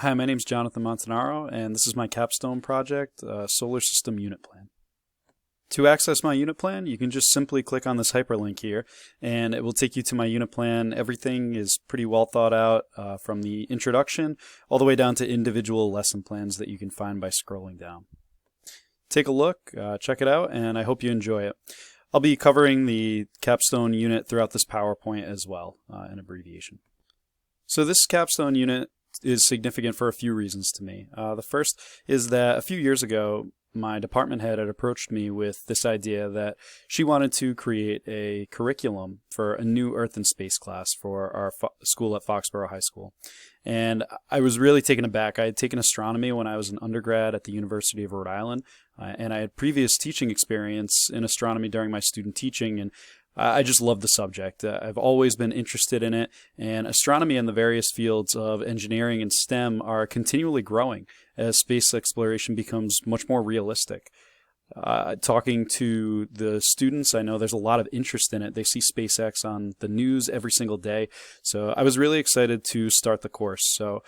Hi, my name's Jonathan Montanaro, and this is my capstone project, Solar System Unit Plan. To access my unit plan, you can just simply click on this hyperlink here, and it will take you to my unit plan. Everything is pretty well thought out, from the introduction all the way down to individual lesson plans that you can find by scrolling down. Take a look, check it out, and I hope you enjoy it. I'll be covering the capstone unit throughout this PowerPoint as well, an abbreviation. So this capstone unit is significant for a few reasons to me. The first is that a few years ago, my department head had approached me with this idea that she wanted to create a curriculum for a new Earth and Space class for our school at Foxborough High School. And I was really taken aback. I had taken astronomy when I was an undergrad at the University of Rhode Island, and I had previous teaching experience in astronomy during my student teaching, and I just love the subject. I've always been interested in it, and astronomy and the various fields of engineering and STEM are continually growing as space exploration becomes much more realistic. Talking to the students, I know there's a lot of interest in it. They see SpaceX on the news every single day, so I was really excited to start the course. So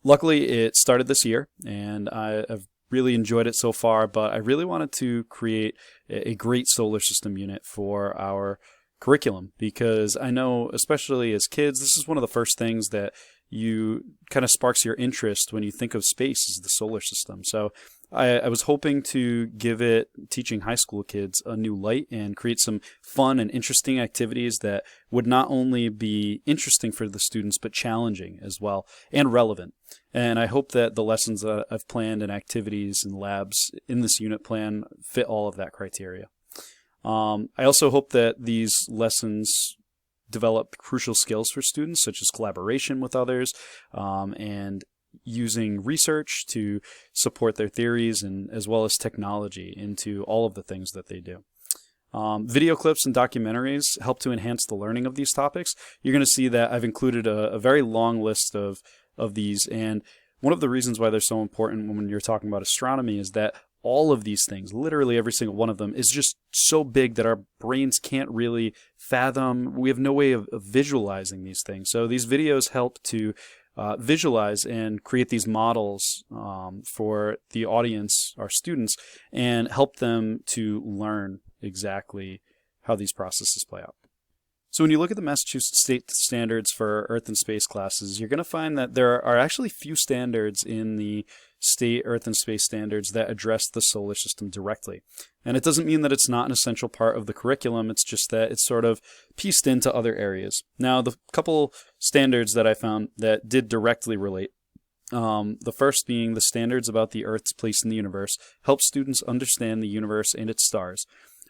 luckily it started this year, and I've really enjoyed it so far, but I really wanted to create a great solar system unit for our curriculum, because I know, especially as kids, this is one of the first things that you kind of sparks your interest when you think of space, is the solar system. So I was hoping to give it, teaching high school kids, a new light and create some fun and interesting activities that would not only be interesting for the students, but challenging as well and relevant. And I hope that the lessons that I've planned and activities and labs in this unit plan fit all of that criteria. I also hope that these lessons develop crucial skills for students, such as collaboration with others, and using research to support their theories, and as well as technology into all of the things that they do. Video clips and documentaries help to enhance the learning of these topics. You're going to see that I've included a very long list of these, and one of the reasons why they're so important when you're talking about astronomy is that all of these things, literally every single one of them, is just so big that our brains can't really fathom. We have no way of visualizing these things. So these videos help to visualize and create these models for the audience, our students, and help them to learn exactly how these processes play out. So when you look at the Massachusetts state standards for Earth and Space classes, you're going to find that there are actually few standards in the state Earth and Space standards that address the solar system directly. And it doesn't mean that it's not an essential part of the curriculum, it's just that it's sort of pieced into other areas. Now, the couple standards that I found that did directly relate, the first being the standards about the Earth's place in the universe, help students understand the universe and its stars,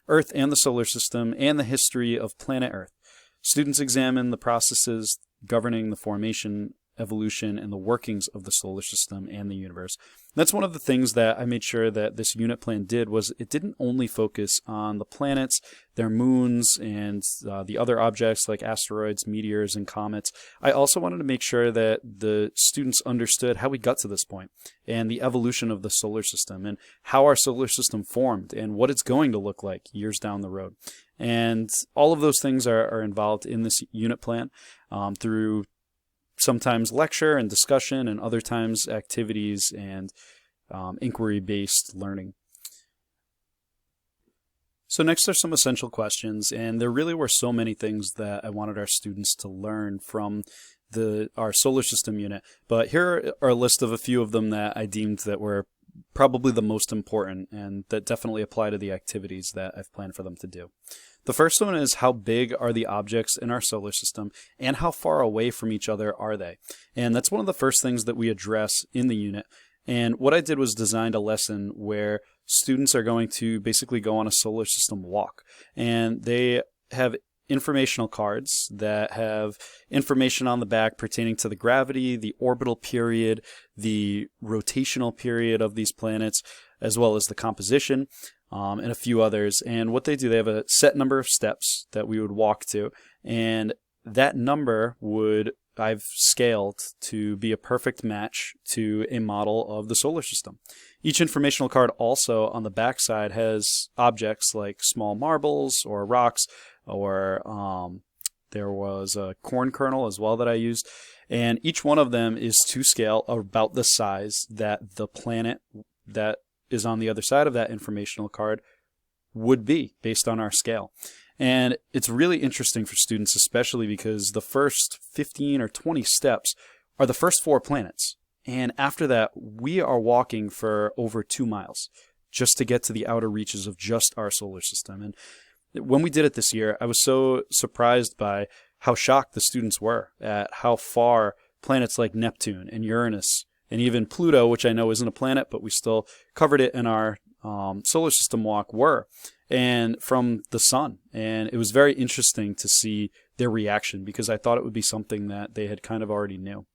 Earth and the solar system, and the history of planet Earth. Students examine the processes governing the formation, evolution, and the workings of the solar system and the universe. That's one of the things that I made sure that this unit plan did, was it didn't only focus on the planets, their moons, and the other objects like asteroids, meteors, and comets. I also wanted to make sure that the students understood how we got to this point, and the evolution of the solar system, and how our solar system formed, and what it's going to look like years down the road. And all of those things are involved in this unit plan through sometimes lecture and discussion, and other times activities and inquiry-based learning. So next are some essential questions, and there really were so many things that I wanted our students to learn from our solar system unit, but here are a list of a few of them that I deemed that were probably the most important and that definitely apply to the activities that I've planned for them to do. The first one is, how big are the objects in our solar system and how far away from each other are they? And that's one of the first things that we address in the unit. And what I did was designed a lesson where students are going to basically go on a solar system walk, and they have informational cards that have information on the back pertaining to the gravity, the orbital period, the rotational period of these planets, as well as the composition, and a few others. And what they do, they have a set number of steps that we would walk to, and that number I've scaled to be a perfect match to a model of the solar system. Each informational card also on the back side has objects like small marbles or rocks or There was a corn kernel as well that I used. And each one of them is to scale about the size that the planet that is on the other side of that informational card would be based on our scale. And it's really interesting for students, especially because the first 15 or 20 steps are the first 4 planets. And after that, we are walking for over 2 miles just to get to the outer reaches of just our solar system. And when we did it this year, I was so surprised by how shocked the students were at how far planets like Neptune and Uranus and even Pluto, which I know isn't a planet, but we still covered it in our solar system walk, were, and from the sun. And it was very interesting to see their reaction because I thought it would be something that they had kind of already knew.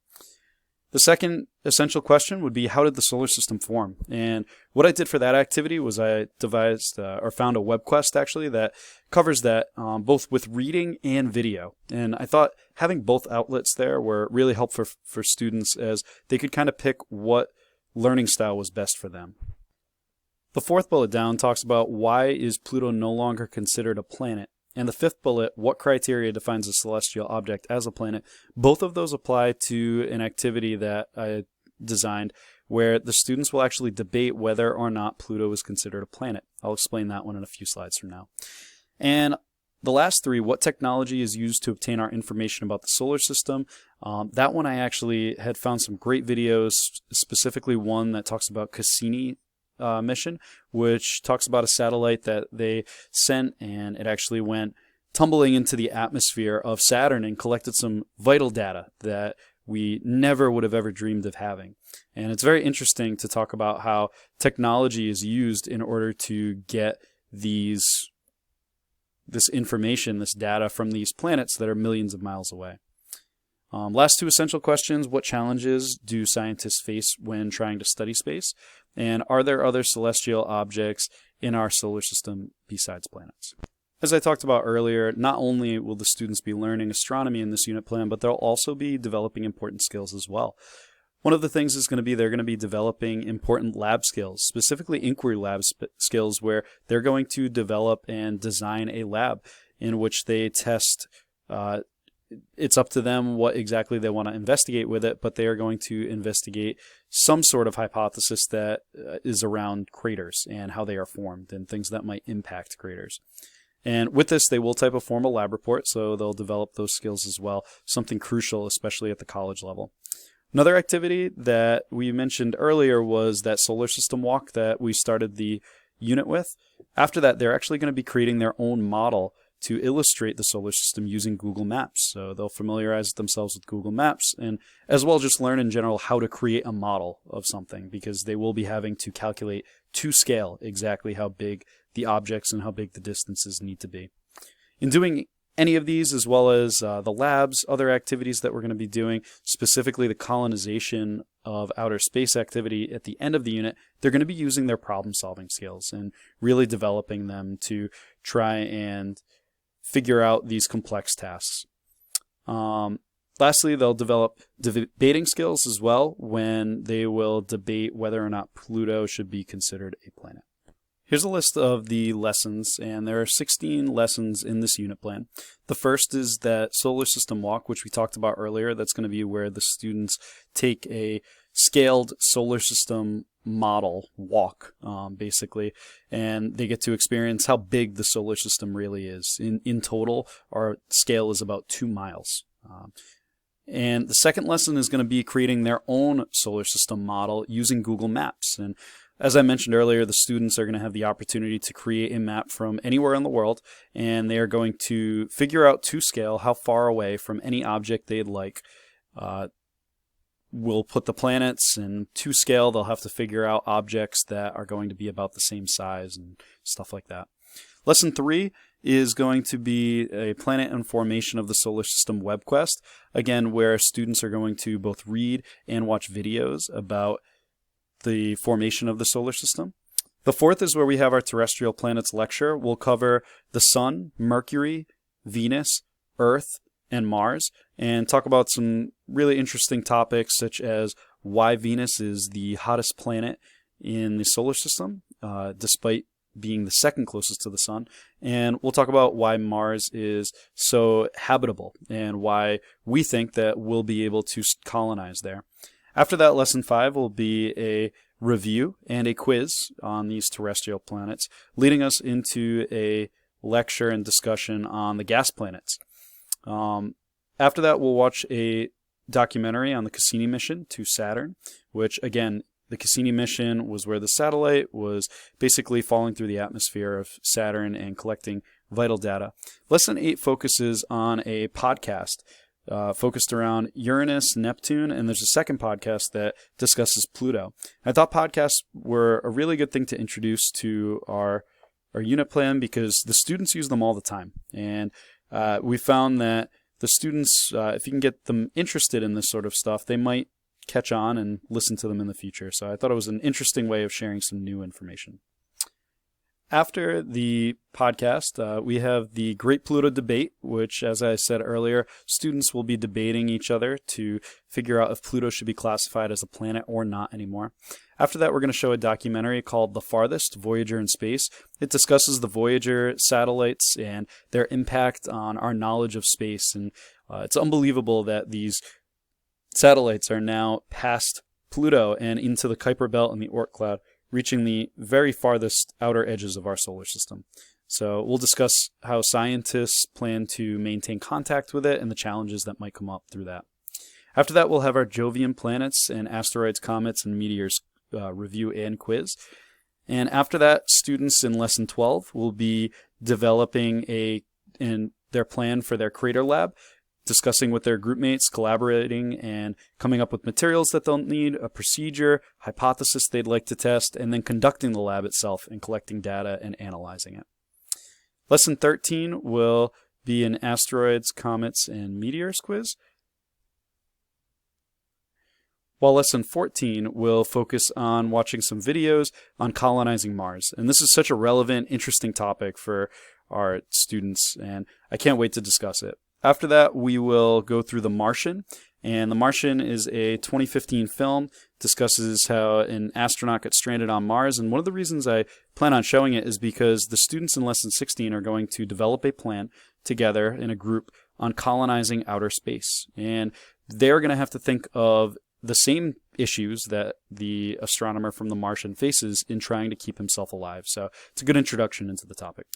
The second essential question would be, how did the solar system form? And what I did for that activity was I devised or found a web quest actually that covers that both with reading and video. And I thought having both outlets there were really helpful for students as they could kind of pick what learning style was best for them. The fourth bullet down talks about why is Pluto no longer considered a planet. And the fifth bullet, what criteria defines a celestial object as a planet? Both of those apply to an activity that I designed where the students will actually debate whether or not Pluto is considered a planet. I'll explain that one in a few slides from now. And the last 3, what technology is used to obtain our information about the solar system? That one I actually had found some great videos, specifically one that talks about Cassini mission, which talks about a satellite that they sent, and it actually went tumbling into the atmosphere of Saturn and collected some vital data that we never would have ever dreamed of having. And it's very interesting to talk about how technology is used in order to get this information, this data from these planets that are millions of miles away. Last 2 essential questions: what challenges do scientists face when trying to study space? And are there other celestial objects in our solar system besides planets? As I talked about earlier, not only will the students be learning astronomy in this unit plan, but they'll also be developing important skills as well. One of the things is going to be they're going to be developing important lab skills, specifically inquiry lab skills, where they're going to develop and design a lab in which they test it's up to them what exactly they want to investigate with it, but they are going to investigate some sort of hypothesis that is around craters and how they are formed and things that might impact craters. And with this, they will type a formal lab report, so they'll develop those skills as well, something crucial, especially at the college level. Another activity that we mentioned earlier was that solar system walk that we started the unit with. After that, they're actually going to be creating their own model to illustrate the solar system using Google Maps. So they'll familiarize themselves with Google Maps and as well just learn in general how to create a model of something, because they will be having to calculate to scale exactly how big the objects and how big the distances need to be. In doing any of these, as well as the labs, other activities that we're going to be doing, specifically the colonization of outer space activity at the end of the unit, they're going to be using their problem-solving skills and really developing them to try and figure out these complex tasks. Lastly, they'll develop debating skills as well when they will debate whether or not Pluto should be considered a planet. Here's a list of the lessons, and there are 16 lessons in this unit plan. The first is that solar system walk, which we talked about earlier. That's going to be where the students take a scaled solar system model walk, basically, and they get to experience how big the solar system really is. In total, our scale is about 2 miles. And the second lesson is going to be creating their own solar system model using Google Maps. And as I mentioned earlier, the students are going to have the opportunity to create a map from anywhere in the world, and they are going to figure out to scale how far away from any object they'd like. We'll put the planets, and to scale, they'll have to figure out objects that are going to be about the same size and stuff like that. Lesson 3 is going to be a planet and formation of the solar system web quest, again, where students are going to both read and watch videos about the formation of the solar system. The fourth is where we have our terrestrial planets lecture. We'll cover the Sun, Mercury, Venus, Earth, and Mars, and talk about some really interesting topics such as why Venus is the hottest planet in the solar system, despite being the second closest to the sun. And we'll talk about why Mars is so habitable and why we think that we'll be able to colonize there. After that, lesson 5 will be a review and a quiz on these terrestrial planets, leading us into a lecture and discussion on the gas planets. After that, we'll watch a documentary on the Cassini mission to Saturn, which, again, the Cassini mission was where the satellite was basically falling through the atmosphere of Saturn and collecting vital data. Lesson 8 focuses on a podcast focused around Uranus, Neptune, and there's a second podcast that discusses Pluto. I thought podcasts were a really good thing to introduce to our unit plan because the students use them all the time. And we found that the students, if you can get them interested in this sort of stuff, they might catch on and listen to them in the future. So I thought it was an interesting way of sharing some new information. After the podcast, we have the Great Pluto Debate, which, as I said earlier, students will be debating each other to figure out if Pluto should be classified as a planet or not anymore. After that, we're going to show a documentary called The Farthest, Voyager in Space. It discusses the Voyager satellites and their impact on our knowledge of space. And it's unbelievable that these satellites are now past Pluto and into the Kuiper Belt and the Oort cloud, reaching the very farthest outer edges of our solar system. So we'll discuss how scientists plan to maintain contact with it and the challenges that might come up through that. After that, we'll have our Jovian planets and asteroids, comets, and meteors review and quiz. And after that, students in Lesson 12 will be developing their plan for their crater lab, discussing with their group mates, collaborating, and coming up with materials that they'll need, a procedure, hypothesis they'd like to test, and then conducting the lab itself and collecting data and analyzing it. Lesson 13 will be an asteroids, comets, and meteors quiz, while Lesson 14 will focus on watching some videos on colonizing Mars. And this is such a relevant, interesting topic for our students, and I can't wait to discuss it. After that, we will go through The Martian, and The Martian is a 2015 film, discusses how an astronaut gets stranded on Mars, and one of the reasons I plan on showing it is because the students in Lesson 16 are going to develop a plan together in a group on colonizing outer space, and they're going to have to think of the same issues that the astronomer from The Martian faces in trying to keep himself alive, so it's a good introduction into the topic.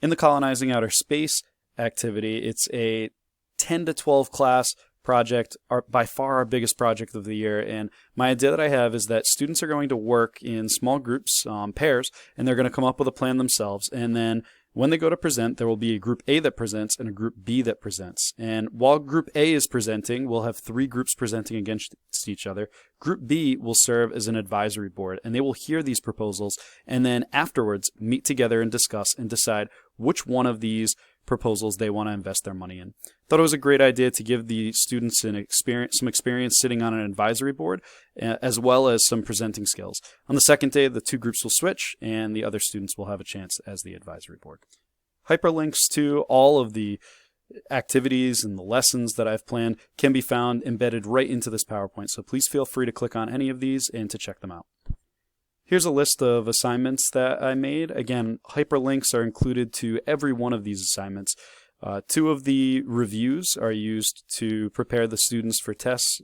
In the colonizing outer space activity, it's a 10 to 12 class project, by far our biggest project of the year. And my idea that I have is that students are going to work in small groups, pairs, and they're going to come up with a plan themselves. And then when they go to present, there will be a group A that presents and a group B that presents. And while group A is presenting, we'll have 3 groups presenting against each other. Group B will serve as an advisory board, and they will hear these proposals and then afterwards meet together and discuss and decide which one of these proposals they want to invest their money in. Thought it was a great idea to give the students some experience sitting on an advisory board, as well as some presenting skills. On the second day, the 2 groups will switch, and the other students will have a chance as the advisory board. Hyperlinks to all of the activities and the lessons that I've planned can be found embedded right into this PowerPoint, so please feel free to click on any of these and to check them out. Here's a list of assignments that I made. Again, hyperlinks are included to every one of these assignments. 2 of the reviews are used to prepare the students for tests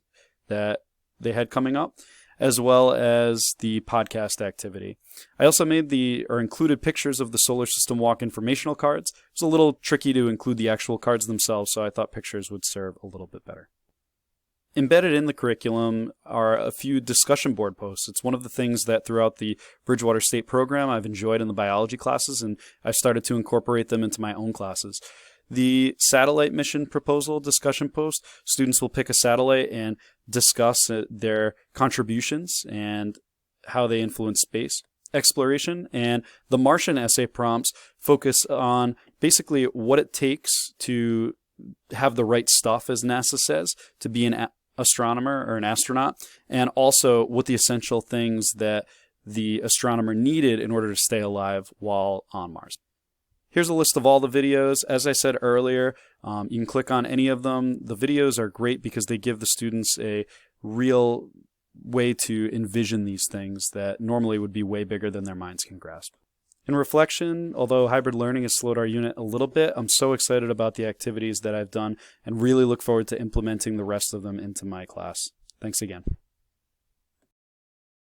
that they had coming up, as well as the podcast activity. I also included pictures of the Solar System Walk informational cards. It's a little tricky to include the actual cards themselves, so I thought pictures would serve a little bit better. Embedded in the curriculum are a few discussion board posts. It's one of the things that throughout the Bridgewater State program I've enjoyed in the biology classes, and I've started to incorporate them into my own classes. The satellite mission proposal discussion post, students will pick a satellite and discuss their contributions and how they influence space exploration. And the Martian essay prompts focus on basically what it takes to have the right stuff, as NASA says, to be an astronomer or an astronaut, and also what the essential things that the astronomer needed in order to stay alive while on Mars. Here's a list of all the videos. As I said earlier, you can click on any of them. The videos are great because they give the students a real way to envision these things that normally would be way bigger than their minds can grasp. In reflection, although hybrid learning has slowed our unit a little bit, I'm so excited about the activities that I've done and really look forward to implementing the rest of them into my class. Thanks again.